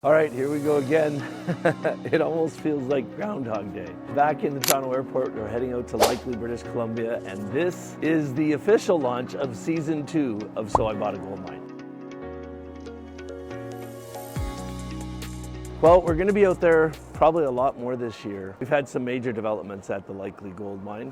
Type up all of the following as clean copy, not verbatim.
All right, here we go again. It almost feels like Groundhog Day. Back in the Toronto airport, we're heading out to Likely, British Columbia, and this is the official launch of Season 2 of So I Bought a Gold Mine. Well, we're going to be out there probably a lot more this year. We've had some major developments at the Likely Gold Mine,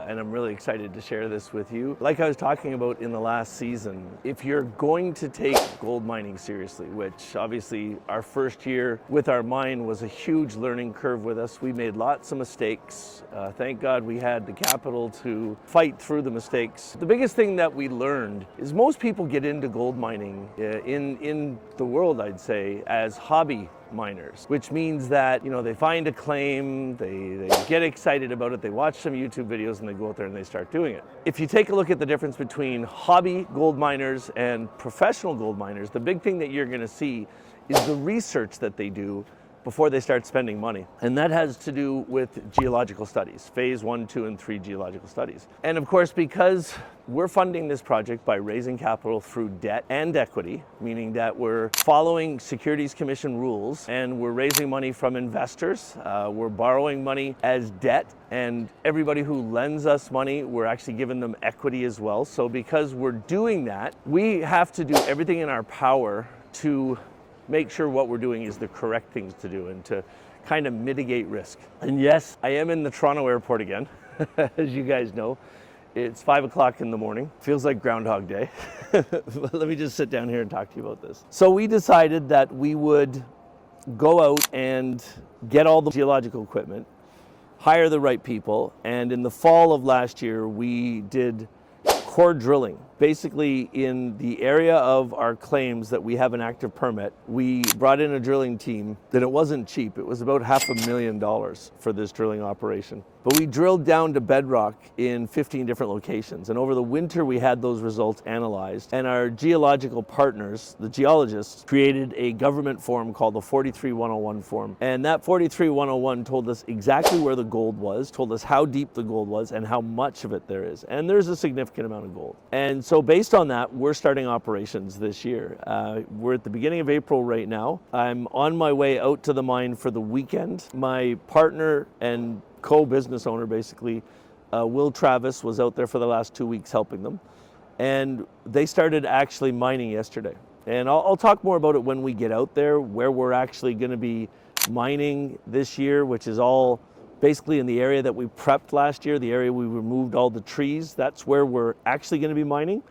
and I'm really excited to share this with you. Like I was talking about in the last season, if you're going to take gold mining seriously, which obviously our first year with our mine was a huge learning curve with us. We made lots of mistakes. Thank God we had the capital to fight through the mistakes. The biggest thing that we learned is most people get into gold mining in the world, I'd say, as hobby miners, which means that, they find a claim, they get excited about it, they watch some YouTube videos, and they go out there and they start doing it. If you take a look at the difference between hobby gold miners and professional gold miners, the big thing that you're going to see is the research that they do before they start spending money. And that has to do with geological studies, phase 1, 2, and 3 geological studies. And of course, because we're funding this project by raising capital through debt and equity, meaning that we're following Securities Commission rules and we're raising money from investors, we're borrowing money as debt, and everybody who lends us money, we're actually giving them equity as well. So because we're doing that, we have to do everything in our power to make sure what we're doing is the correct things to do and to kind of mitigate risk. And yes, I am in the Toronto airport again, as you guys know. It's 5 o'clock in the morning. Feels like Groundhog Day. But let me just sit down here and talk to you about this. So we decided that we would go out and get all the geological equipment, hire the right people, and in the fall of last year, we did core drilling. Basically, in the area of our claims that we have an active permit, we brought in a drilling team that it wasn't cheap. It was about $500,000 for this drilling operation. But we drilled down to bedrock in 15 different locations. And over the winter, we had those results analyzed. And our geological partners, the geologists, created a government form called the 43101 form. And that 43101 told us exactly where the gold was, told us how deep the gold was, and how much of it there is. And there's a significant amount of gold. And so based on that, we're starting operations this year. We're at the beginning of April right now. I'm on my way out to the mine for the weekend. My partner and co-business owner, basically, Will Travis, was out there for the last 2 weeks helping them. And they started actually mining yesterday. And I'll talk more about it when we get out there, where we're actually going to be mining this year, which is all basically in the area that we prepped last year, the area we removed all the trees. That's where we're actually going to be mining.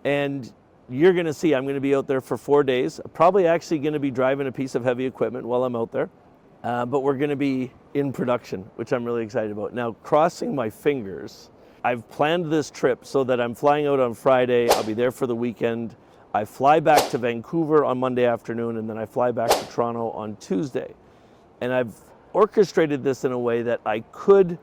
And you're going to see, I'm going to be out there for 4 days, probably actually going to be driving a piece of heavy equipment while I'm out there. But we're going to be in production, which I'm really excited about. Now, crossing my fingers, I've planned this trip so that I'm flying out on Friday. I'll be there for the weekend. I fly back to Vancouver on Monday afternoon, and then I fly back to Toronto on Tuesday. And I've orchestrated this in a way that I could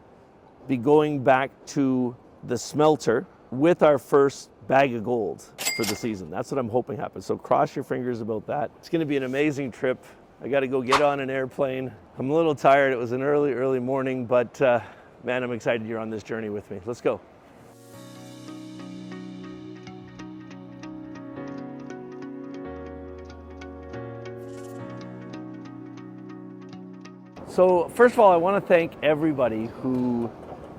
be going back to the smelter with our first bag of gold for the season. That's what I'm hoping happens. So cross your fingers about that. It's going to be an amazing trip. I got to go get on an airplane. I'm a little tired. It was an early morning, but man, I'm excited you're on this journey with me. Let's go. So first of all, I want to thank everybody who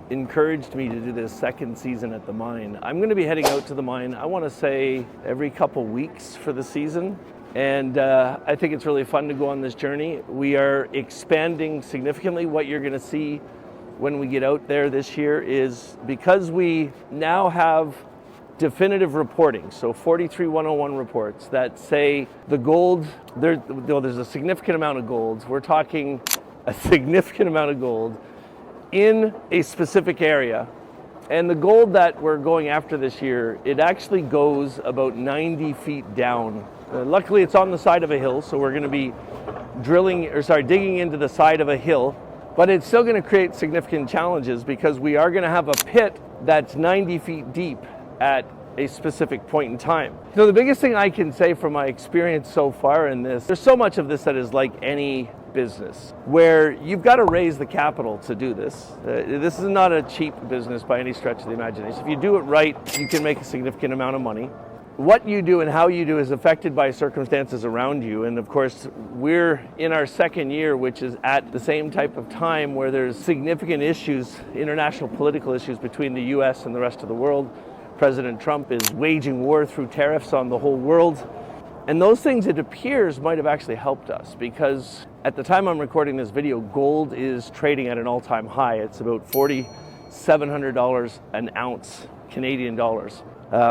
encouraged me to do this second season at the mine. I'm going to be heading out to the mine, I want to say every couple weeks for the season. And I think it's really fun to go on this journey. We are expanding significantly. What you're going to see when we get out there this year is, because we now have definitive reporting, so 43101 reports that say the gold, there's a significant amount of gold. We're talking a significant amount of gold in a specific area. And the gold that we're going after this year, it actually goes about 90 feet down. Luckily, it's on the side of a hill, so we're going to be digging into the side of a hill. But it's still going to create significant challenges because we are going to have a pit that's 90 feet deep at a specific point in time. So the biggest thing I can say from my experience so far in this, there's so much of this that is like any business, where you've got to raise the capital to do this. This is not a cheap business by any stretch of the imagination. If you do it right, you can make a significant amount of money. what you do and how you do is affected by circumstances around you. And of course, we're in our second year, which is at the same type of time where there's significant issues, international political issues between the US and the rest of the world. President Trump is waging war through tariffs on the whole world. And those things, it appears, might have actually helped us, because at the time I'm recording this video, gold is trading at an all-time high. It's about $4,700 an ounce, Canadian dollars,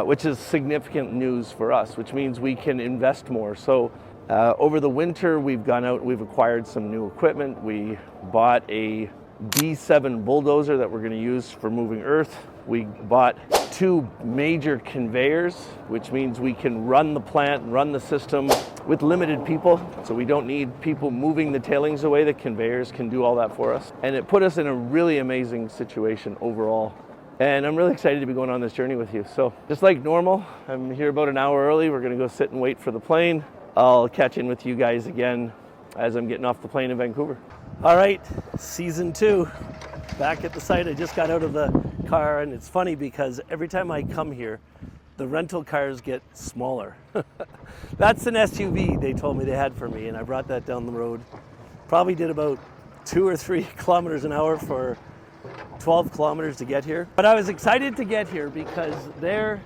which is significant news for us, which means we can invest more. So over the winter, we've gone out and we've acquired some new equipment. We bought a D7 bulldozer that we're going to use for moving earth. We bought 2 major conveyors, which means we can run the plant, run the system with limited people. So we don't need people moving the tailings away. The conveyors can do all that for us. And it put us in a really amazing situation overall. And I'm really excited to be going on this journey with you. So just like normal, I'm here about an hour early. We're going to go sit and wait for the plane. I'll catch in with you guys again as I'm getting off the plane in Vancouver. All right, season 2, back at the site. I just got out of the car, and it's funny because every time I come here, the rental cars get smaller. That's an SUV they told me they had for me, and I brought that down the road. Probably did about 2 or 3 kilometers an hour for 12 kilometers to get here. But I was excited to get here because they're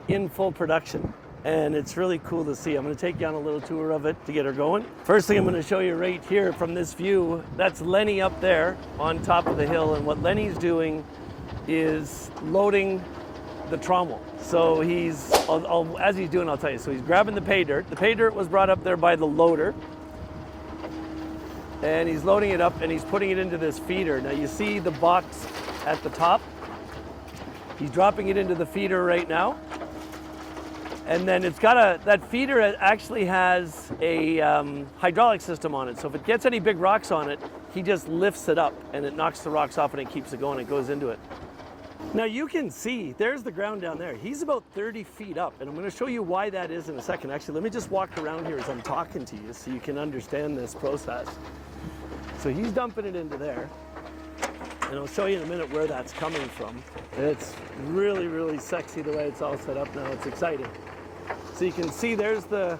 in full production. And it's really cool to see. I'm going to take you on a little tour of it to get her going. First thing I'm going to show you right here from this view, that's Lenny up there on top of the hill. And what Lenny's doing is loading the trommel. So as he's doing, I'll tell you. So he's grabbing the pay dirt. The pay dirt was brought up there by the loader. And he's loading it up and he's putting it into this feeder. Now you see the box at the top. He's dropping it into the feeder right now. And then it's got that feeder actually has a hydraulic system on it. So if it gets any big rocks on it, he just lifts it up and it knocks the rocks off and it keeps it going. It goes into it. Now you can see, there's the ground down there. He's about 30 feet up, and I'm going to show you why that is in a second. Actually, let me just walk around here as I'm talking to you so you can understand this process. So he's dumping it into there. And I'll show you in a minute where that's coming from. And it's really, really sexy the way it's all set up now. It's exciting. So you can see there's the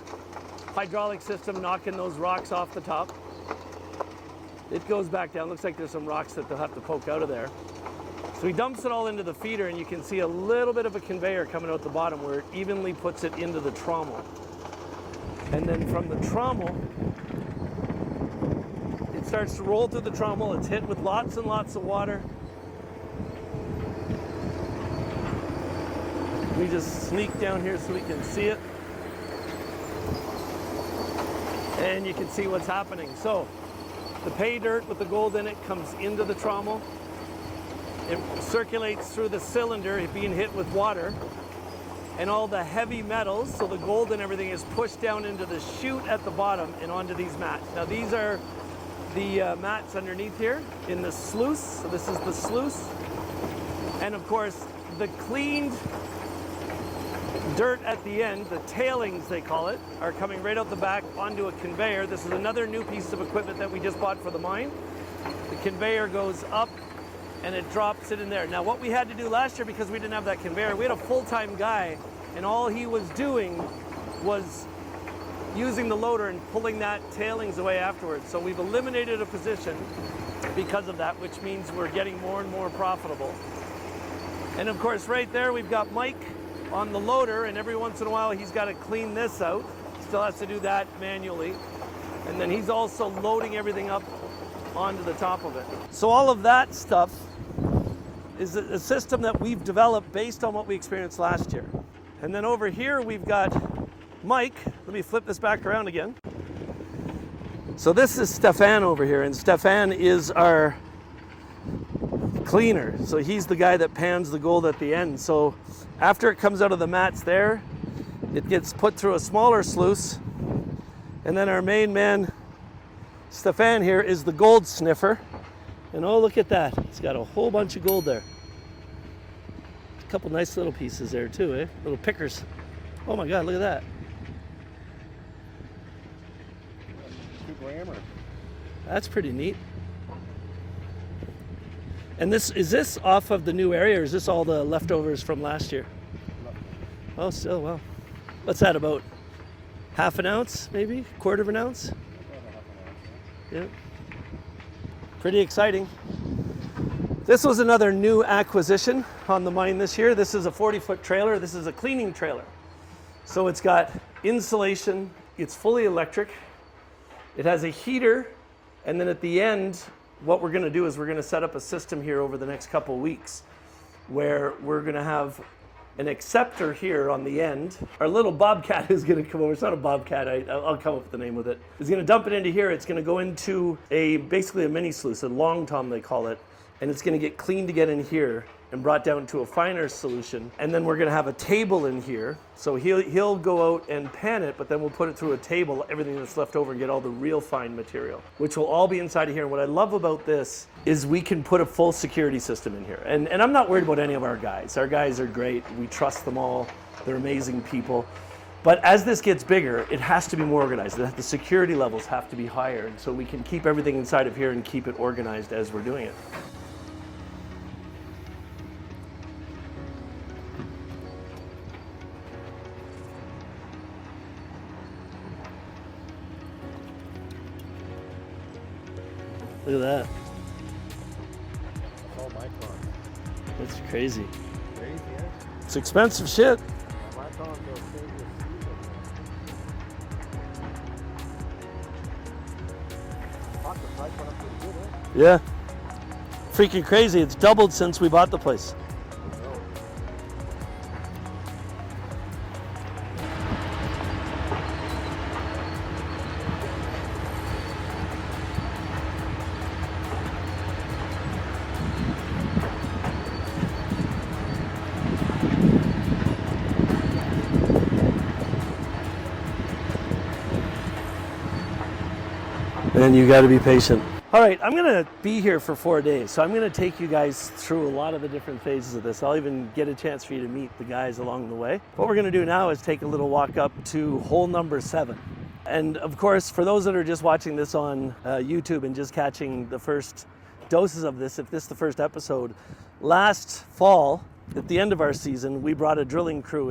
hydraulic system knocking those rocks off the top. It goes back down. Looks like there's some rocks that they'll have to poke out of there. So he dumps it all into the feeder, and you can see a little bit of a conveyor coming out the bottom where it evenly puts it into the trommel. And then from the trommel, it starts to roll through the trommel. It's hit with lots and lots of water. We just sneak down here so we can see it. And you can see what's happening. So the pay dirt with the gold in it comes into the trommel. It circulates through the cylinder, being hit with water. And all the heavy metals, so the gold and everything, is pushed down into the chute at the bottom and onto these mats. Now these are the mats underneath here in the sluice. So this is the sluice. And of course, the cleaned dirt at the end, the tailings they call it, are coming right out the back onto a conveyor. This is another new piece of equipment that we just bought for the mine. The conveyor goes up and it drops it in there. Now what we had to do last year, because we didn't have that conveyor, we had a full-time guy, and all he was doing was using the loader and pulling that tailings away afterwards. So we've eliminated a position because of that, which means we're getting more and more profitable. And of course right there we've got Mike on the loader, and every once in a while he's got to clean this out. Still has to do that manually. And then he's also loading everything up onto the top of it. So all of that stuff is a system that we've developed based on what we experienced last year. And then over here we've got Mike. Let me flip this back around again. So this is Stefan over here, and Stefan is our cleaner. So he's the guy that pans the gold at the end. So after it comes out of the mats there, it gets put through a smaller sluice, and then our main man Stefan here is the gold sniffer. And oh, look at that, it's got a whole bunch of gold there. A couple nice little pieces there too, eh? Little pickers. Oh my god, look at that. 2 grammer. That's pretty neat. And is this off of the new area, or is this all the leftovers from last year? Oh, still, well. What's that, about half an ounce, maybe? Quarter of an ounce? Yeah. Pretty exciting. This was another new acquisition on the mine this year. This is a 40-foot trailer. This is a cleaning trailer. So it's got insulation. It's fully electric. It has a heater. And then at the end, what we're going to do is we're going to set up a system here over the next couple weeks where we're going to have an acceptor here on the end. Our little bobcat is going to come over. It's not a bobcat. I'll come up with the name with it. It's going to dump it into here. It's going to go into basically a mini sluice, a long tom they call it. And it's going to get cleaned to get in here and brought down to a finer solution. And then we're going to have a table in here. So he'll go out and pan it, but then we'll put it through a table, everything that's left over, and get all the real fine material, which will all be inside of here. And what I love about this is we can put a full security system in here. And I'm not worried about any of our guys. Our guys are great. We trust them all. They're amazing people. But as this gets bigger, it has to be more organized. The security levels have to be higher. And so we can keep everything inside of here and keep it organized as we're doing it. Look at that. Oh, micron. That's crazy. Crazy, eh? It's expensive shit. Micron goes crazy as Fuck, the price went up pretty good, eh? Yeah. Freaking crazy. It's doubled since we bought the place. And you got to be patient. All right, I'm going to be here for 4 days, so I'm going to take you guys through a lot of the different phases of this. I'll even get a chance for you to meet the guys along the way. What we're going to do now is take a little walk up to hole number 7. And of course, for those that are just watching this on YouTube and just catching the first doses of this, if this is the first episode, last fall, at the end of our season, we brought a drilling crew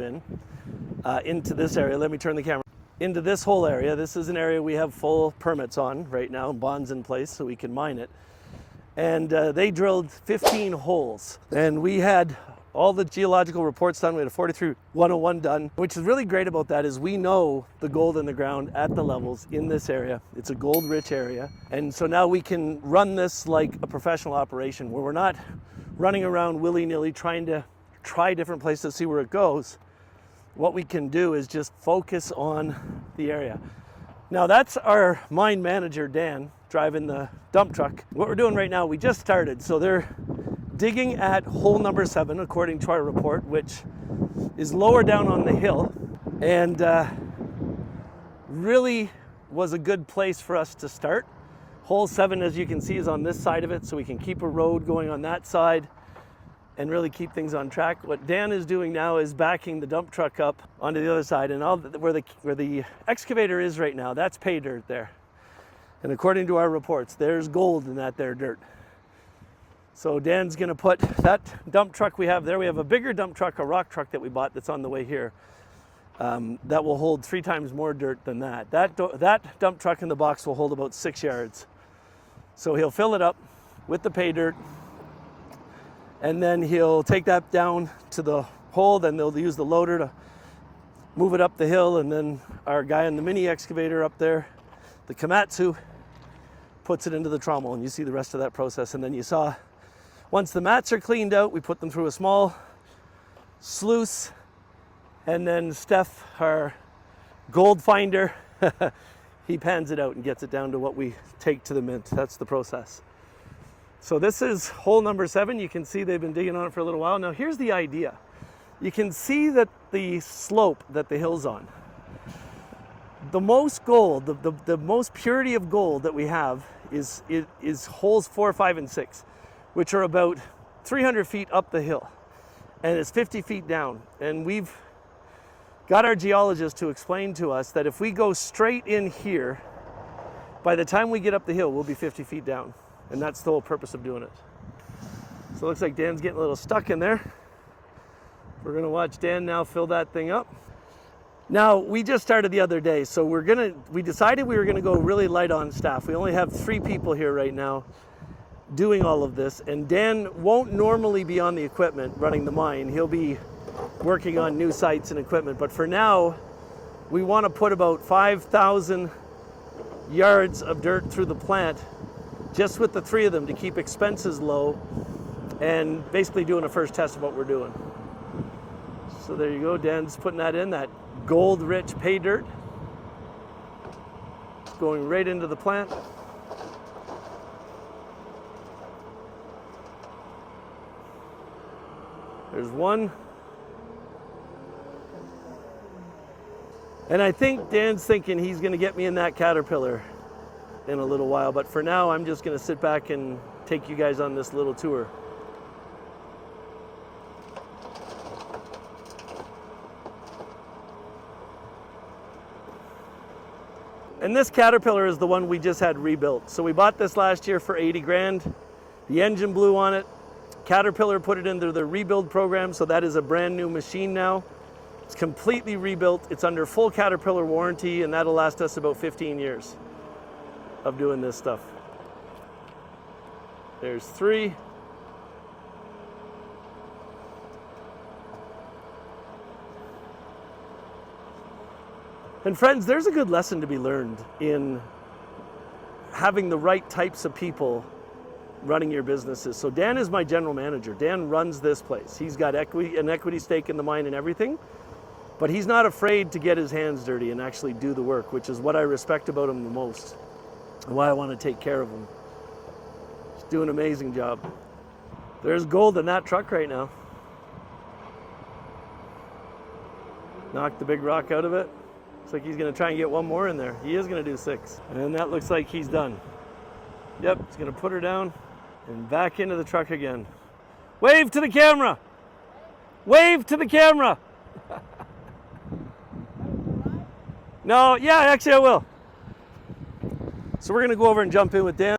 into this area. Let me turn the camera. Into this whole area. This is an area we have full permits on right now, bonds in place so we can mine it. And they drilled 15 holes. And we had all the geological reports done. We had a 43-101 done. Which is really great about that is we know the gold in the ground at the levels in this area. It's a gold-rich area. And so now we can run this like a professional operation where we're not running around willy-nilly trying to try different places to see where it goes. What we can do is just focus on the area. Now that's our mine manager, Dan, driving the dump truck. What we're doing right now, we just started. So they're digging at hole number 7, according to our report, which is lower down on the hill. And really was a good place for us to start. Hole 7, as you can see, is on this side of it, so we can keep a road going on that side and really keep things on track. What Dan is doing now is backing the dump truck up onto the other side, and where the excavator is right now, that's pay dirt there. And according to our reports, there's gold in that there dirt. So Dan's gonna put that dump truck we have there. We have a bigger dump truck, a rock truck that we bought that's on the way here. That will hold 3 times more dirt than that. That dump truck in the box will hold about 6 yards. So he'll fill it up with the pay dirt, and then he'll take that down to the hole. Then they'll use the loader to move it up the hill, and then our guy in the mini excavator up there, the Komatsu, puts it into the trommel, and you see the rest of that process. And then you saw, once the mats are cleaned out, we put them through a small sluice, and then Steph, our gold finder, he pans it out and gets it down to what we take to the mint. That's the process. So this is hole number 7. You can see they've been digging on it for a little while. Now here's the idea. You can see that the slope that the hill's on, the most gold, the most purity of gold that we have is holes 4, 5, and 6, which are about 300 feet up the hill, and it's 50 feet down. And we've got our geologist to explain to us that if we go straight in here, by the time we get up the hill, we'll be 50 feet down. And that's the whole purpose of doing it. So it looks like Dan's getting a little stuck in there. We're gonna watch Dan now fill that thing up. Now, we just started the other day, so we decided we were gonna go really light on staff. We only have 3 people here right now doing all of this, and Dan won't normally be on the equipment running the mine. He'll be working on new sites and equipment, but for now, we wanna put about 5,000 yards of dirt through the plant just with the 3 of them to keep expenses low and basically doing a first test of what we're doing. So there you go, Dan's putting that in, that gold-rich pay dirt. It's going right into the plant. There's one. And I think Dan's thinking he's gonna get me in that Caterpillar in a little while, but for now I'm just gonna sit back and take you guys on this little tour. And this Caterpillar is the one we just had rebuilt. So we bought this last year for 80 grand. The engine blew on it. Caterpillar put it into the rebuild program, so that is a brand new machine now. It's completely rebuilt. It's under full Caterpillar warranty, and that'll last us about 15 years of doing this stuff. There's 3. And friends, there's a good lesson to be learned in having the right types of people running your businesses. So Dan is my general manager. Dan runs this place. He's got an equity stake in the mine and everything, but he's not afraid to get his hands dirty and actually do the work, which is what I respect about him the most and why I want to take care of him. He's doing an amazing job. There's gold in that truck right now. Knocked the big rock out of it. Looks like he's gonna try and get one more in there. He is gonna do 6. And that looks like he's done. Yep, he's gonna put her down and back into the truck again. Wave to the camera! Wave to the camera! No, yeah, actually I will. So we're gonna go over and jump in with Dan.